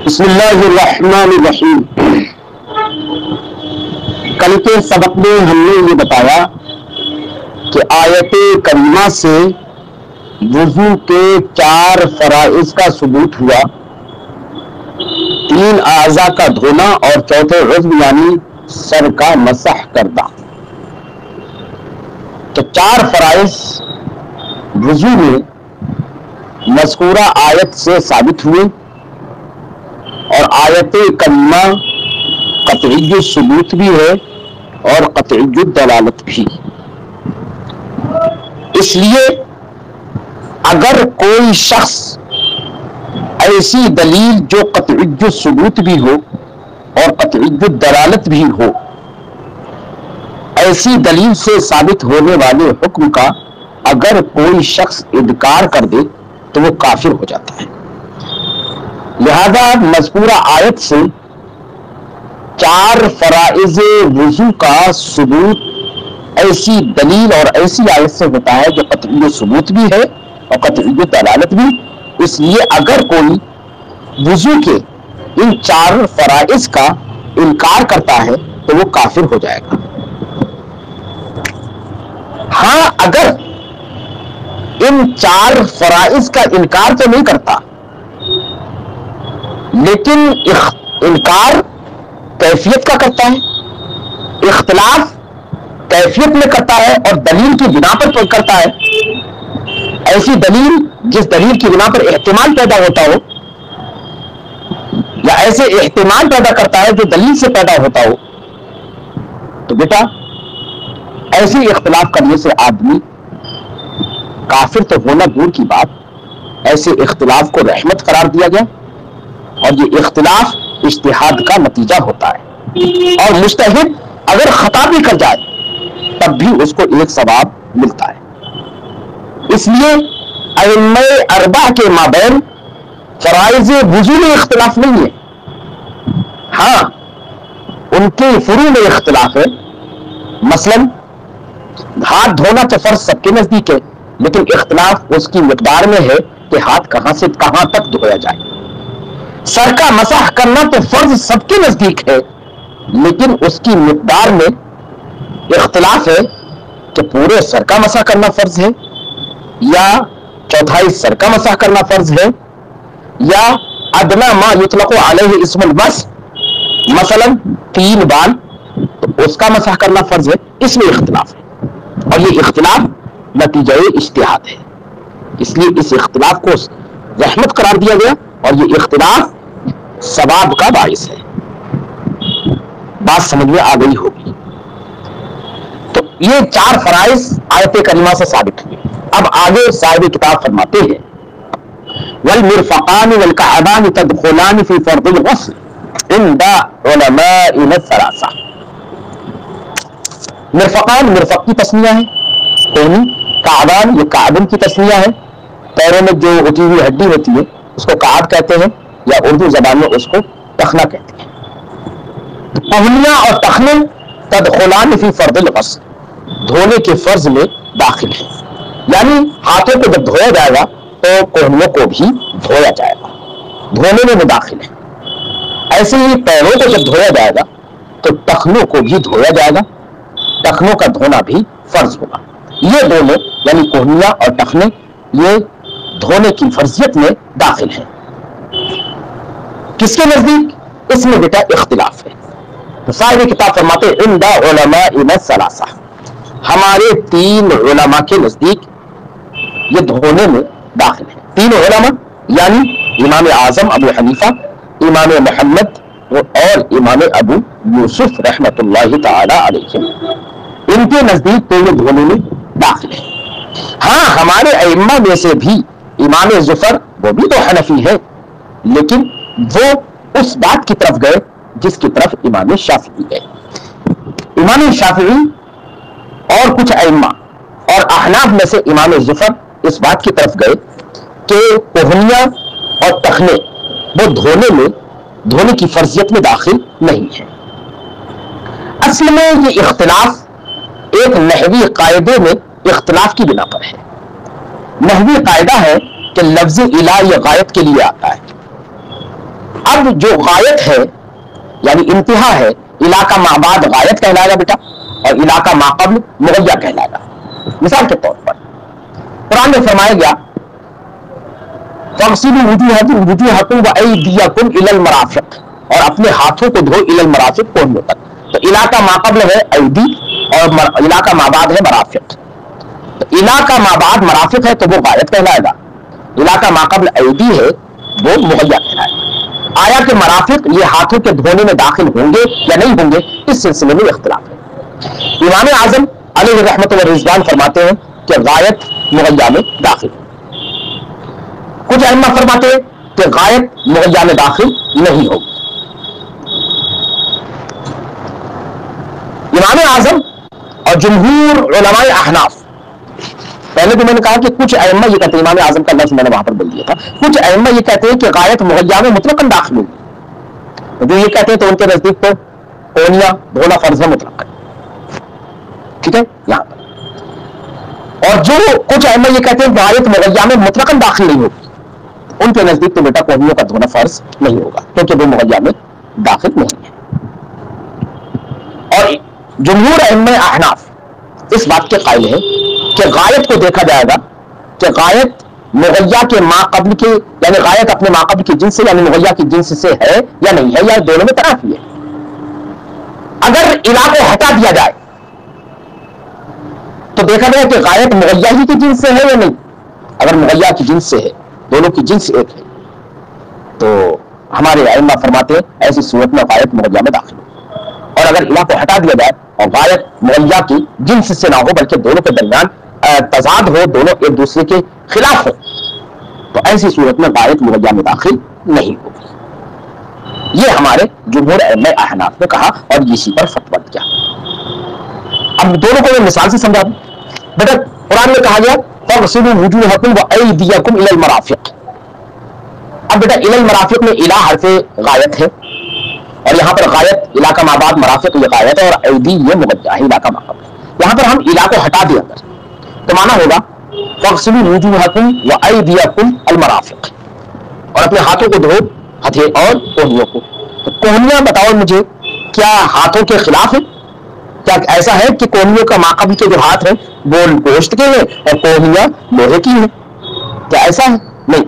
بسم اللہ الرحمن الرحیم۔ کل کے سبق میں ہم نے یہ بتایا کہ آیت کریمہ سے وضو کے 4 فرائض کا ثبوت ہوا، 3 اعضاء کا دھونا اور چوتھے عضو یعنی سر کا مسح کرنا۔ تو 4 فرائض وضو میں مذکورہ آیت سے ثابت ہوئے اور آیت کریمہ قطعی ثبوت بھی ہے اور قطعی دلالت بھی۔ اس لیے اگر کوئی شخص ایسی دلیل جو قطعی ثبوت بھی ہو اور قطعی دلالت بھی ہو، ایسی دلیل سے ثابت ہونے والے حکم کا اگر کوئی شخص انکار کر دے تو وہ کافر ہو جاتا ہے۔ لہذا مذکورہ آیت سے 4 فرائض وضو کا ثبوت ایسی دلیل اور ایسی آیت سے ہوتا ہے جو قطعی ثبوت بھی ہے اور قطعی دلالت بھی۔ اس لیے اگر کوئی وضو کے ان 4 فرائض کا انکار کرتا ہے تو وہ کافر ہو جائے گا۔ ہاں، اگر ان 4 فرائض کا انکار تو نہیں کرتا، لیکن انکار کیفیت کا کرتا ہے، اختلاف کیفیت میں کرتا ہے اور دلیل کی بنا پر کرتا ہے۔ ایسی دلیل جس دلیل کی بنا پر احتمال پیدا ہوتا ہو، یا ایسے احتمال پیدا کرتا ہے جو دلیل سے پیدا ہوتا ہو، تو بیٹا ایسی اختلاف کرنے سے آدمی کافر تو ہونا دور کی بات، ایسے اختلاف کو رحمت قرار دیا گیا، اور یہ اختلاف اجتہاد کا نتیجہ ہوتا ہے، اور مجتہد اگر خطا بھی کر جائے تب بھی اس کو ایک ثواب ملتا ہے۔ اس لیے ائمہ 4 کے مابین فرائض وضو میں اختلاف نہیں ہے، ہاں ان کے فروع میں اختلاف ہے۔ مثلا ہاتھ دھونا تو فرض سب کے نزدیک ہے، لیکن اختلاف اس کی مقدار میں ہے کہ ہاتھ کہاں سے کہاں تک دھویا جائے۔ سر کا مسح کرنا تو فرض سب کے نزدیک ہے، لیکن اس کی مقدار میں اختلاف ہے کہ پورے سر کا مسح کرنا فرض ہے، یا چوتھائی سر کا مسح کرنا فرض ہے، یا ادنا ما یطلق علیہ اسم المسح، مثلا 3 بال تو اس کا مسح کرنا فرض ہے۔ اس میں اختلاف ہے، اور یہ اختلاف نتیجہ اجتہاد ہے، اس لیے اس اختلاف کو رحمت قرار دیا گیا، اور یہ اختلاف ثواب کا باعث ہے۔ بات سمجھ میں آ گئی ہوگی۔ تو یہ 4 فرائض آیت کریمہ سے ثابت ہوئے۔ اب آگے صاحب کتاب فرماتے ہیں والمرفقان والکعبان تدخلان فی فرض الغسل عند علمائنا الثلاثہ۔ مرفقان مرفق کی تسمیہ ہے، کونی، کعبان یہ کعبن کی تسمیہ ہے، پیروں میں جو اٹھی ہوئی ہڈی ہوتی ہے اس کو کعب کہتے ہیں، یا اردو زبان میں اس کو ٹخنا کہتے ہیں۔ پہنیاں اور ٹخنے تدخلان فی فرض الغسل دھونے کے فرض میں داخل ہیں، یعنی ہاتھوں کو جب دھویا جائے گا تو کوہنیوں کو بھی دھویا جائے گا، دھونے میں وہ داخل ہے۔ ایسے ہی پیروں کو جب دھویا جائے گا تو ٹخنوں کو بھی دھویا جائے گا، ٹخنوں کا دھونا بھی فرض ہوگا۔ یہ دونوں یعنی کوہنیاں اور ٹخنے یہ دھونے کی فرضیت میں داخل ہیں۔ کس کے نزدیک؟ اس میں بیٹا اختلاف ہے۔ تو صاحب کتاب فرماتے عند علمائنا الثلاثہ، ہمارے 3 علماء کے نزدیک یہ دھونے میں داخل ہے۔ 3 علماء یعنی امام اعظم ابو حنیفہ، امام محمد اور امام ابو یوسف رحمۃ اللہ تعالی علیہ، ان کے نزدیک تو یہ دھونے میں داخل ہے۔ ہاں ہمارے ائمہ میں سے بھی امام ظفر وہ بھی تو حنفی ہے، لیکن وہ اس بات کی طرف گئے جس کی طرف امام شافعی گئے۔ امام شافعی اور کچھ ائمہ اور احناف میں سے امام ظفر اس بات کی طرف گئے کہ کوہنیاں اور ٹخنے وہ دھونے کی فرضیت میں داخل نہیں ہے۔ اصل میں یہ اختلاف ایک نحوی قاعدے میں اختلاف کی بنا پر ہے۔ نحوی قاعدہ ہے کہ لفظ الہ یہ غائب کے لیے آتا ہے، اب جو غایت ہے یعنی انتہا ہے، علاقہ ما بعد غایت کہلائے گا بیٹا، اور علاقہ ما قبل مغیہ کہلائے گا۔ مثال کے طور پر قرآن میں فرمایا گیا فَاغْسِلُوا وُجُوهَكُمْ وَأَيْدِيَكُمْ إِلَى الْمَرَافِقِ، اور اپنے ہاتھوں کو دھو إِلَى الْمَرَافِقِ کوہنیوں تک۔ تو علاقہ ما قبل ہے ایدی اور علاقہ ما بعد ہے مرافق۔ تو علاقہ ما بعد مرافق ہے تو وہ غایت کہلائے گا، علاقہ ما قبل ایدی ہے وہ مغیہ کہلائے گا۔ آیا کہ مرافق یہ ہاتھوں کے دھونے میں داخل ہوں گے یا نہیں ہوں گے، اس سلسلے میں اختلاف ہے۔ امام اعظم علیہ رحمت و رضوان فرماتے ہیں کہ غایت مغیہ میں داخل، کچھ ائمہ فرماتے ہیں کہ غایت مغیہ میں داخل نہیں ہوگی۔ امام اعظم اور جمہور علماء احناف، پہلے بھی میں نے کہا کہ کچھ ائمہ یہ کہتے ہیں، امام اعظم کا لفظ میں نے وہاں پر بول دیا تھا، کچھ ائمہ یہ کہتے ہیں کہ غایت مغیہ میں مطلقاً داخل ہوگی، جو یہ کہتے ہیں تو ان کے نزدیک تو کونیاں دھونا فرض ہے مطلقاً، ٹھیک ہے یہاں پر۔ اور جو کچھ ائمہ یہ کہتے ہیں غایت مغیہ میں مطلقاً داخل نہیں ہوگی، ان کے نزدیک تو بیٹا کونیوں کا دھونا فرض نہیں ہوگا کیونکہ وہ مغیہ میں داخل نہیں ہے۔ اور جمہور ائمہ احناف اس بات کے قائل ہے کہ غایت کو دیکھا جائے گا کہ غایت مغیہ کے ما قبل کے یعنی غایت اپنے ما قبل کی جنس سے یعنی مغیہ کی جنس سے ہے یا نہیں ہے، یا دونوں میں تنافی ہے۔ اگر الہ کو ہٹا دیا جائے تو دیکھا گیا کہ غایت مغیہ ہی کی جنس سے ہے یا نہیں۔ اگر مغیہ کی جنس سے ہے، دونوں کی جنس ایک ہے، تو ہمارے ائمہ فرماتے ہیں ایسی صورت میں غایت مغیہ میں داخل ہو۔ اور اگر الہ کو ہٹا دیا جائے اور غایت مغیہ کی جنس سے نہ ہو بلکہ دونوں کے درمیان تضاد ہو، دونوں ایک دوسرے کے خلاف ہو، تو ایسی صورت میں غایت مغیہ میں داخل نہیں ہوگی۔ یہ ہمارے جمہور ائمہ احناف نے کہا اور اسی پر فتویٰ دیا۔ اب دونوں کو میں مثال سے سمجھا دوں۔ بیٹا قرآن میں کہا گیا فَاغْسِلُوا وُجُوهَكُمْ وَأَيْدِيَكُمْ إِلَى الْمَرَافِقِ۔ اب بیٹا إِلَى الْمَرَافِقِ میں الہ حرف غایت ہے، اور یہاں پر غایت علاقہ ما بعد مرافق یہ غایت ہے، اور ایدی یہ مغیہ ہے علاقہ ما قبل۔ یہاں پر ہم الہ کو ہٹا دیا اندر تو معنی ہوگا فَاغْسِلُوا وُجُوهَكُمْ وَأَيْدِيَكُمْ الْمَرَافِقِ، اور اپنے ہاتھوں کو دھو، ہتھے اور کوہنیوں کو۔ تو کوہنیاں بتاؤ مجھے کیا ہاتھوں کے خلاف ہے؟ کیا ایسا ہے کہ کوہنیوں کا ما قبل کے جو ہاتھ ہیں وہ گوشت کے ہیں اور کوہنیاں لوہے کی ہیں؟ کیا ایسا ہے؟ نہیں،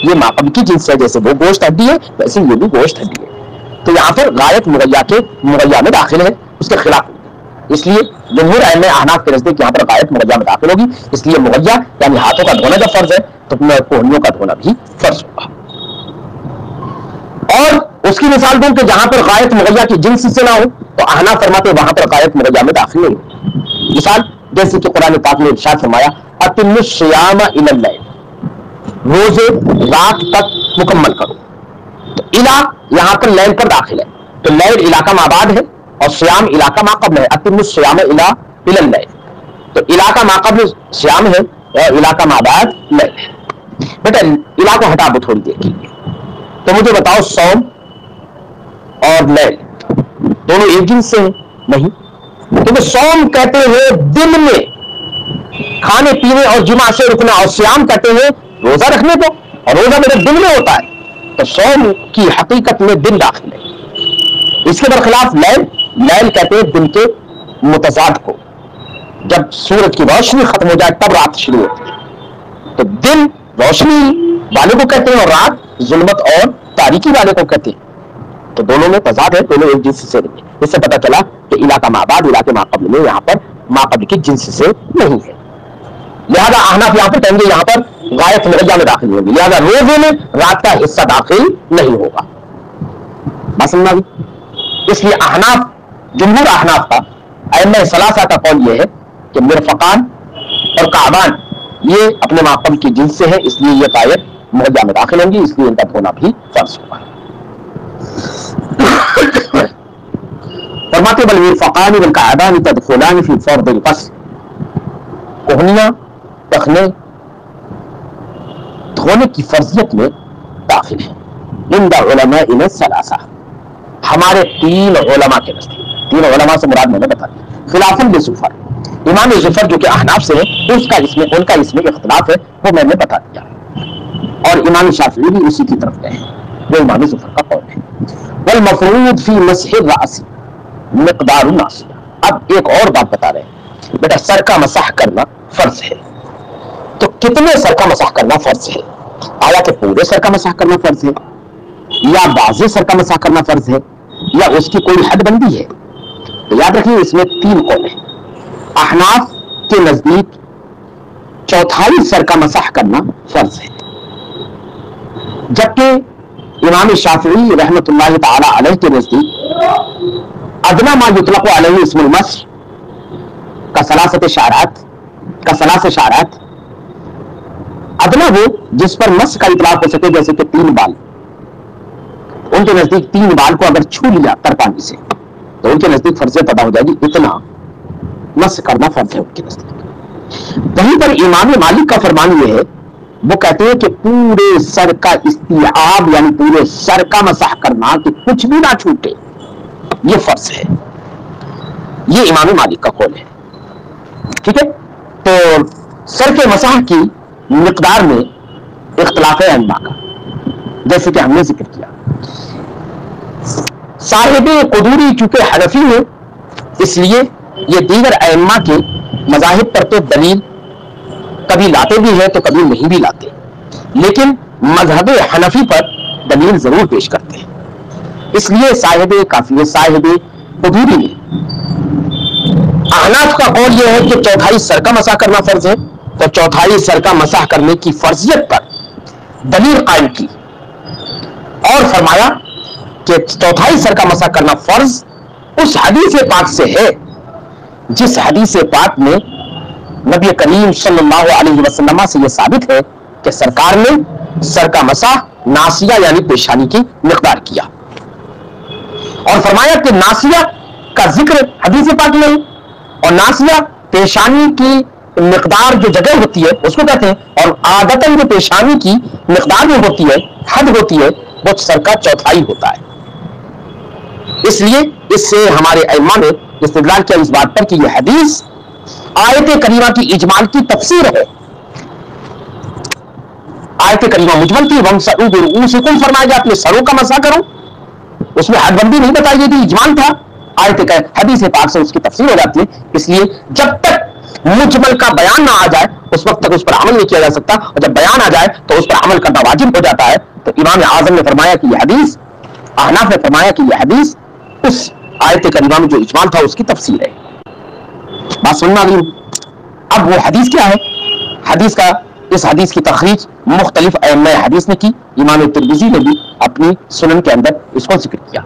یہ ما قبل کی جنس ہے، جیسے وہ گوشت ہڈی ہے ویسے یہ بھی گوشت ہڈی ہے۔ تو یہاں پر غایت مغیہ میں داخل ہے، اس کے خلاف، اس لیے جمہور ائمہ احناف کے نزدیک یہاں پر غایت مغیہ میں داخل ہوگی، اس لیے مغیہ یعنی ہاتھوں کا دھونا جب فرض ہے تو کوہنیوں کا دھونا بھی فرض ہوگا۔ اور اس کی مثال دوں کہ جہاں پر غایت مغیہ کی جنس سے نہ ہو تو احناف فرماتے ہیں وہاں پر غایت مغیہ میں داخل نہیں ہوگی۔ مثال جیسے کہ قرآن پاک نے ارشاد فرمایا اَتِمُّ الصِّيَامَ إِلَى اللَّيْلِ، روزے رات تک مکمل کرو۔ تو الہ یہاں پر لیل پر داخل ہے، تو لیل علاقہ ما بعد ہے اور صیام علاقہ ما قبل ہے۔ اَتِمُّ الصِّيَامَ إِلَى اللَّيْلِ، تو علاقہ ما قبل صیام ہے اور علاقہ ما بعد لیل ہے۔ بیٹا الہ کو ہٹا دو تھوڑی دیر کے لیے، تو مجھے بتاؤ صوم اور لیل دونوں ایک جنس سے ہیں؟ نہیں، کیونکہ صوم کہتے ہیں دن میں کھانے پینے اور جماع سے رکنا، اور صیام کہتے ہیں روزہ رکھنے کو، اور روزہ میرے دن میں ہوتا ہے، تو صوم کی حقیقت میں دن داخل ہے۔ اس کے برخلاف لیل کہتے ہیں دن کے متضاد کو، جب سورج کی روشنی ختم ہو جائے تب رات شروع ہوتی ہے، تو دن روشنی والے کو کہتے ہیں اور رات ظلمت اور تاریکی والے کو کہتے ہیں، تو دونوں میں تضاد ہے، دونوں ایک جنس سے نہیں ہے۔ اس سے پتہ چلا کہ علاقہ ما بعد علاقہ ما قبل میں یہاں پر ما قبل کی جنس سے نہیں ہے، لہذا احناف یہاں پر کہیں گے یہاں پر غایت مغیہ میں داخل ہوگی، لہذا روزے میں رات کا حصہ داخل نہیں ہوگا۔ بات سمجھنا بھی؟ اس لیے احناف جمہور احناف کا ائمہ ثلاثہ کا قول یہ ہے کہ مرفقان اور کعبان یہ اپنے ما قبل کی جنس سے ہے، اس لیے یہ غایت مغیہ میں داخل ہوں گی، اس لیے ان کا دھونا بھی فرض ہوگا۔ فرماتے والمرفقان والکعبان تدخلان فی فرض الغسل، کوہنیاں ٹخنے دھونے کی فرضیت میں داخل ہیں۔ عند علماء ثلاثہ، ہمارے تین علماء کے نزدیک، تین علماء سے مراد میں نے بتا دیا، خلاف لزفر، امام زفر جو کہ احناف سے ہے ان کا اس میں اختلاف ہے، وہ میں نے بتا دیا، اور امام شافعی بھی اسی کی طرف گئے ہیں۔ وہ امام زفر کا قول ہے. والمفروض فی مسح الراس مقدار الناصیہ. اب ایک اور بات بتا رہے ہیں بیٹا, سر کا مسح کرنا فرض ہے, تو کتنے سر کا مسح کرنا فرض ہے؟ آیا کہ پورے سر کا مسح کرنا فرض ہے, یا بعض سر کا مسح کرنا فرض ہے, یا اس کی کوئی حد بندی ہے؟ تو یاد رکھیے اس میں 3 قول ہیں. احناف کے نزدیک چوتھائی سر کا مسح کرنا فرض ہے, جبکہ امام شافعی رحمۃ اللہ تعالی علیہ کے نزدیک ادنا ما یطلق علیہ اسم المسح کا ثلاثت شعرات, ادنا وہ جس پر مسح کا اطلاق ہو سکے, جیسے کہ 3 بال. ان کے نزدیک 3 بال کو اگر چھو لیا ترپانی سے تو ان کے نزدیک فرضیت ادا ہو جائے گی, اتنا مسح کرنا فرض ہے ان کے نزدیک. وہیں پر امام مالک کا فرمان یہ ہے, وہ کہتے ہیں کہ پورے سر کا استیعاب یعنی پورے سر کا مسح کرنا کہ کچھ بھی نہ چھوٹے, یہ فرض ہے. یہ امام مالک کا قول ہے. ٹھیک ہے, تو سر کے مسح کی مقدار میں اختلاف ہے ائمہ کا, جیسے کہ ہم نے ذکر کیا. صاحب قدوری چونکہ حنفی ہے, اس لیے یہ دیگر ائمہ کے مذاہب پر تو دلیل کبھی لاتے بھی ہیں تو کبھی نہیں بھی لاتے, لیکن مذہب حنفی پر دلیل ضرور پیش کرتے ہیں. اس لیے صاحب قدوری نے, احناف کا قول یہ ہے کہ چوتھائی سر کا مسح کرنا فرض ہے, تو چوتھائی سر کا مسح کرنے کی فرضیت پر دلیل قائم کی اور فرمایا کہ چوتھائی سر کا مسح کرنا فرض اس حدیث پاک سے ہے جس حدیث پاک میں نبی کریم صلی اللہ علیہ وسلم سے یہ ثابت ہے کہ سرکار نے سر کا مسح ناصیہ یعنی پیشانی کی مقدار کیا, اور فرمایا کہ ناصیہ کا ذکر حدیث پاک میں, اور ناصیہ پیشانی کی مقدار جو جگہ ہوتی ہے اس کو کہتے ہیں, اور عادتاً جو پیشانی کی مقدار میں ہوتی ہے, حد ہوتی ہے, وہ سر کا چوتھائی ہوتا ہے. اس لیے اس سے ہمارے ائمہ نے استدلال کیا اس بات پر کہ یہ حدیث آیت کریمہ کی اجمال کی تفسیر ہے. آیت کریمہ مجمل تھی, وَامْسَحُوا بِرُؤُوسِكُمْ فرمایا گیا اپنے سروں کا مسح کرو, اس میں حد بندی نہیں بتائی گئی تھی, اجمال تھا. آیت حدیث پاک سے اس کی تفسیر ہو جاتی ہے. اس لیے جب تک مجمل کا بیان نہ آ جائے اس وقت تک اس پر عمل نہیں کیا جا سکتا, اور جب بیان آ جائے تو اس پر عمل کرنا واجب ہو جاتا ہے. تو امام اعظم نے فرمایا کہ یہ حدیث, احناف نے فرمایا کہ یہ حدیث اس آیت کریمہ میں جو اجمال تھا اس کی تفسیر ہے. بات سننا نہیں. اب وہ حدیث کیا ہے؟ حدیث کا, اس حدیث کی تخریج مختلف ائمہ حدیث نے کی. امام ترمذی نے بھی اپنی سنن کے اندر اس کو ذکر کیا.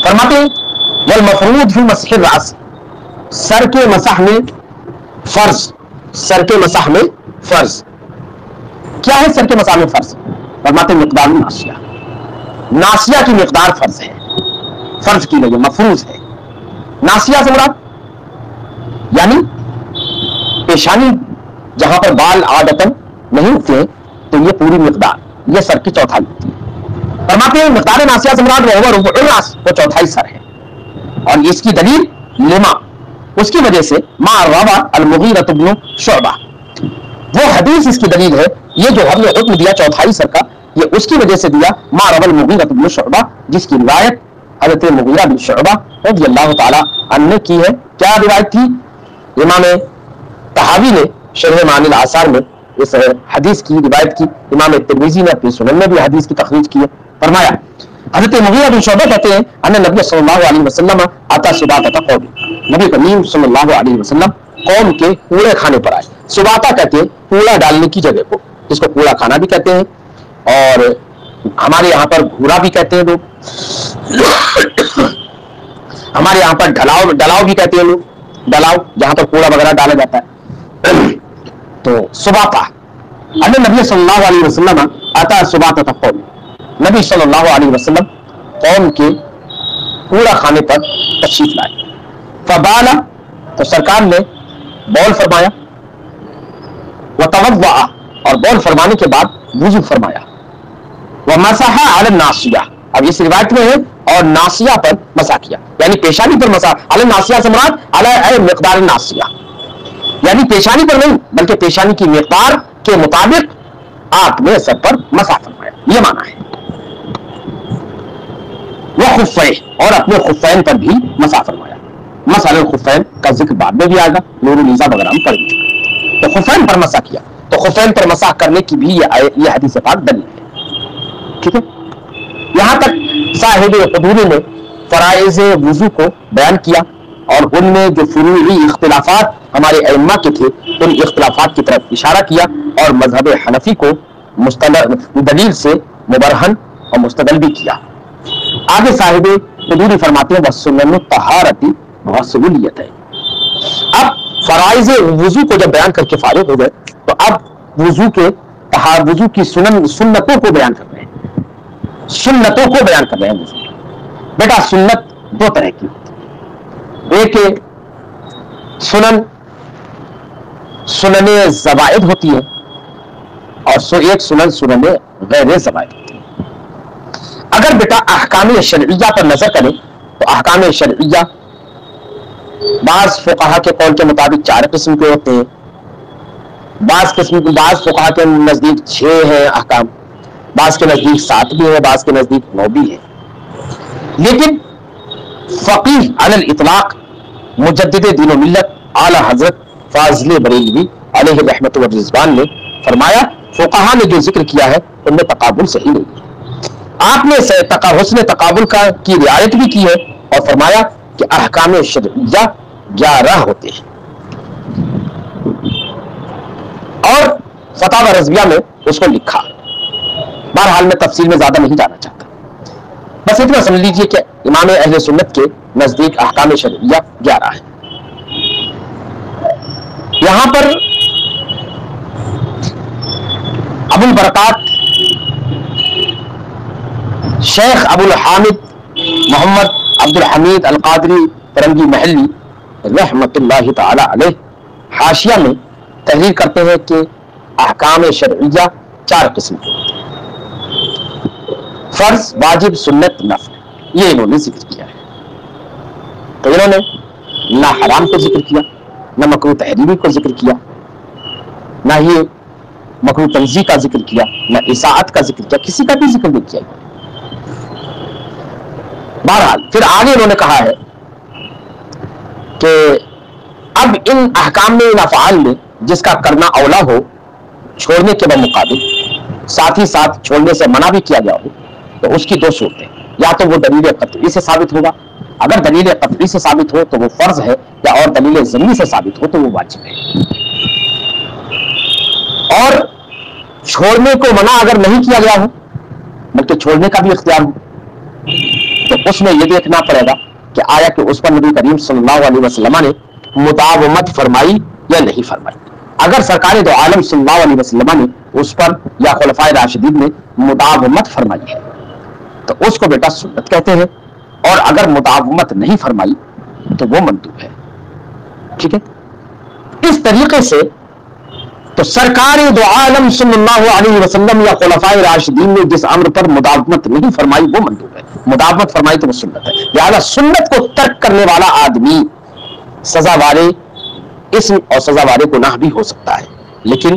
فرماتے ہیں والمفروض فی مسح الراس, سر کے مسح میں فرض. سر کے مسح میں فرض کیا ہے؟ سر کے مسح میں فرض فرماتے ہیں مقدار ناصیہ. ناصیہ کی مقدار فرض ہے, فرض کی نہیں, مفروض ہے. ناصیہ سے مراد یعنی پیشانی جہاں پر بال عادتاً نہیں ہوتے ہیں, تو یہ پوری مقدار, یہ سر کی چوتھائی ہوتی ہے. فرماتے ہیں مقدار ناصیہ سے مراد وہ ربع الراس, وہ چوتھائی سر ہے. اور اس کی دلیل لما, اس کی وجہ سے ما روى المغیرۃ بن شعبہ, وہ حدیث اس کی دلیل ہے. یہ جو ہم نے حکم دیا چوتھائی سر کا, یہ اس کی وجہ سے دیا ما روى المغیرۃ بن شعبہ, جس کی روایت حضرت مغیرہ بن شعبہ رضی اللہ تعالی عنہ نے کی ہے. کیا روایت تھی؟ امام طحاوی نے شرح معانی الآثار میں اس حدیث کی روایت کی. امام ترمذی نے اپنی سنن میں بھی حدیث کی تخریج کی ہے. فرمایا حضرت مغیرہ بن شعبہ کہتے ہیں ان نبی صلی اللہ علیہ وسلم آتا سباطہ قوم, نبی کریم صلی اللہ علیہ وسلم قوم کے کوڑے کھانے پر آئے. سباطہ کہتے ہیں کوڑا ڈالنے کی جگہ کو, جس کو کوڑا کھانا بھی کہتے ہیں, اور ہمارے یہاں پر گھورا بھی کہتے ہیں لوگ, ہمارے یہاں پر ڈلاؤ بھی کہتے ہیں لوگ, ڈلاؤ جہاں پر کوڑا وغیرہ ڈالا جاتا ہے. تو سباطہ ان نبی صلی اللہ علیہ وسلم آتا سباطہ قوم, نبی صلی اللہ علیہ وسلم قوم کے کوڑا خانے پر تشریف لائے. فبالا, تو سرکار نے بول فرمایا, وتوضأ, اور بول فرمانے کے بعد وضو فرمایا. ومسح علی الناصیہ, اب اس روایت میں ہے اور ناصیہ پر مسح کیا, یعنی پیشانی پر مسح. علی الناصیہ سے مراد علی مقدار الناصیہ, یعنی پیشانی پر نہیں بلکہ پیشانی کی مقدار کے مطابق آپ نے سر پر مسح فرمایا، یہ مانا ہے۔ وہ خفین، اور اپنے خفین پر بھی مسح فرمایا۔ مسح الخفین کا ذکر بعد میں بھی آئے گا، نور النساء وغیرہ میں پڑھ گے۔ تو خفین پر مسح کیا، تو خفین پر مسح کرنے کی بھی یہ حدیث پاک دلیل ہے، ٹھیک ہے۔ یہاں تک صاحب قدوری نے فرائض وضو کو بیان کیا، اور ان میں جو فروعی اختلافات ہمارے ائمہ کے تھے ان اختلافات کی طرف اشارہ کیا، اور مذہب حنفی کو دلیل سے مبرہن اور مستدل بھی کیا۔ آگے صاحب قدوری فرماتے ہیں وَسُنَنُ الطَّہَارَةِ غسلیت ہے۔ اب فرائض وضو کو جب بیان کر کے فارغ ہو گئے تو اب وضو کی سنتوں کو بیان کر رہے ہیں، سنتوں کو بیان کر رہے ہیں وضو۔ بیٹا سنت دو طرح کی ہوتی ہے، ایک سنن زوائد ہوتی ہے، اور ایک سنن غیر زوائد ہوتی ہے۔ اگر بیٹا احکام شرعیہ پر نظر کریں تو احکام شرعیہ بعض فقہا کے قول کے مطابق 4 قسم کے ہوتے ہیں، بعض فقہا کے نزدیک 6 ہیں احکام، بعض کے نزدیک 7 بھی ہیں، بعض کے نزدیک 9 بھی ہیں۔ لیکن فقیہ علی الاطلاق مجدد دین و ملت اعلی حضرت فاضل بریلوی علیہ رحمت و رضوان نے فرمایا فقہا نے جو ذکر کیا ہے ان میں تقابل صحیح نہیں ہے۔ آپ نے حسن تقابل کی رعایت بھی کی ہے اور فرمایا کہ احکام شرعیہ 11 ہوتے ہیں، اور فتاوی رضویہ میں اس کو لکھا۔ بہرحال میں تفصیل میں زیادہ نہیں جانا چاہتا، بس اتنا سمجھ لیجئے کہ امام اہل سنت کے نزدیک احکام شرعیہ 11 ہیں۔ یہاں پر ابو البرکات شیخ ابو الحامد محمد عبد الحمید القادری فرنگی محلی رحمت اللہ تعالی علیہ حاشیہ میں تحریر کرتے ہیں کہ احکام شرعیہ 4 قسم کے ہوتے ہیں، فرض، واجب، سنت، نفل، یہ انہوں نے ذکر کیا ہے۔ تو انہوں نے نہ حرام کو ذکر کیا، نہ مکروہ تحریمی کو ذکر کیا، نہ ہی مکروہ تنزیہ کا ذکر کیا، نہ اساءت کا ذکر کیا، کسی کا بھی ذکر نہیں کیا۔ بہرحال پھر آگے انہوں نے کہا ہے کہ اب ان احکام میں، ان افعال میں جس کا کرنا اولا ہو چھوڑنے کے بمقابل، ساتھ ہی ساتھ چھوڑنے سے منع بھی کیا گیا ہو، تو اس کی 2 صورتیں، یا تو وہ دلیل قطعی سے ثابت ہوگا، اگر دلیل قطعی سے ثابت ہو تو وہ فرض ہے، یا اور دلیل ظنی سے ثابت ہو تو وہ واجب ہے۔ اور چھوڑنے کو منع اگر نہیں کیا گیا ہو بلکہ چھوڑنے کا بھی اختیار ہو تو اس میں یہ دیکھنا پڑے گا کہ آیا کہ اس پر نبی کریم صلی اللہ علیہ وسلم نے مداومت فرمائی یا نہیں فرمائی۔ اگر سرکار دو عالم صلی اللہ علیہ وسلم نے اس پر یا خلفائے راشدین نے مداومت فرمائی ہے تو اس کو بیٹا سنت کہتے ہیں، اور اگر مداومت نہیں فرمائی تو وہ مندوب ہے، ٹھیک ہے۔ اس طریقے سے تو سرکار دو عالم صلی اللہ علیہ وسلم یا خلفائے راشدین نے جس امر پر مداومت نہیں فرمائی وہ مندوب ہے، مداومت فرمائی تو وہ سنت ہے۔ لہذا سنت کو ترک کرنے والا آدمی سزاوار اسم اور سزاوار گناہ بھی ہو سکتا ہے، لیکن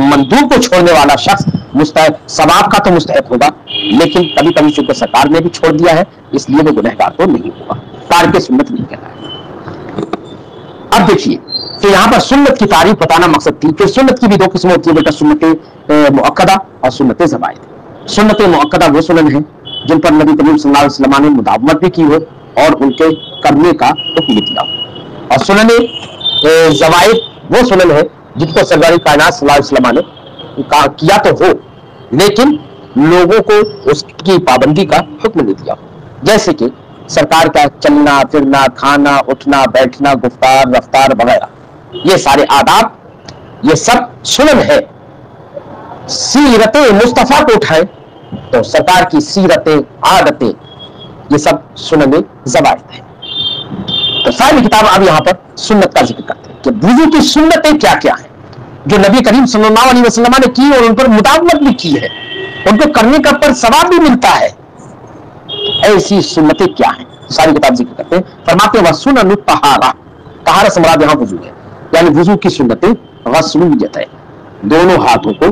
مندوب کو چھوڑنے والا شخص مستحق ثواب کا تو مستحق ہوگا، لیکن کبھی کبھی چونکہ سرکار نے بھی چھوڑ دیا ہے اس لیے وہ گنہگار تو نہیں ہوگا، تارک سنت نہیں کہنا ہے۔ اب دیکھیے کہ یہاں پر سنت کی تعریف بتانا مقصد تھی کہ سنت کی بھی 2 قسمیں ہوتی ہیں بیٹا، سنت مؤکدہ اور سنت زوائد۔ سنت مؤکدہ وہ سنن ہیں جن پر نبی کریم صلی اللہ علیہ وسلم نے مداومت بھی کی ہو اور ان کے کرنے کا حکم بھی دیا ہو، اور سنن زوائد وہ سنن ہے جن کو سرکار کائنات صلی اللہ علیہ وسلم نے کیا تو ہو لیکن لوگوں کو اس کی پابندی کا حکم نہیں دیا ہو، جیسے کہ سرکار کا چلنا پھرنا، کھانا اٹھنا بیٹھنا، گفتار رفتار وغیرہ، یہ سارے آداب یہ سب سنن ہے۔ سیرت مصطفیٰ کو اٹھائے تو سرکار کی سیرتیں عادتیں یہ سب سنن زوائد ہیں۔ تو ساری کتاب اب یہاں پر سنت کا ذکر کرتے ہیں کہ وضو کی سنتیں کیا کیا ہیں جو نبی کریم صلی اللہ علیہ وسلم نے کی اور ان پر مداومت بھی کی ہے، ان کو کرنے کا پر ثواب بھی ملتا ہے، ایسی سنتیں کیا ہیں ساری کتاب ذکر کرتے ہیں۔ فرماتے ہیں وسنن الطہارہ، طہارت سے مراد یہاں وضو ہے، یعنی وضو کی سنتیں غسلیت ہے، دونوں ہاتھوں کو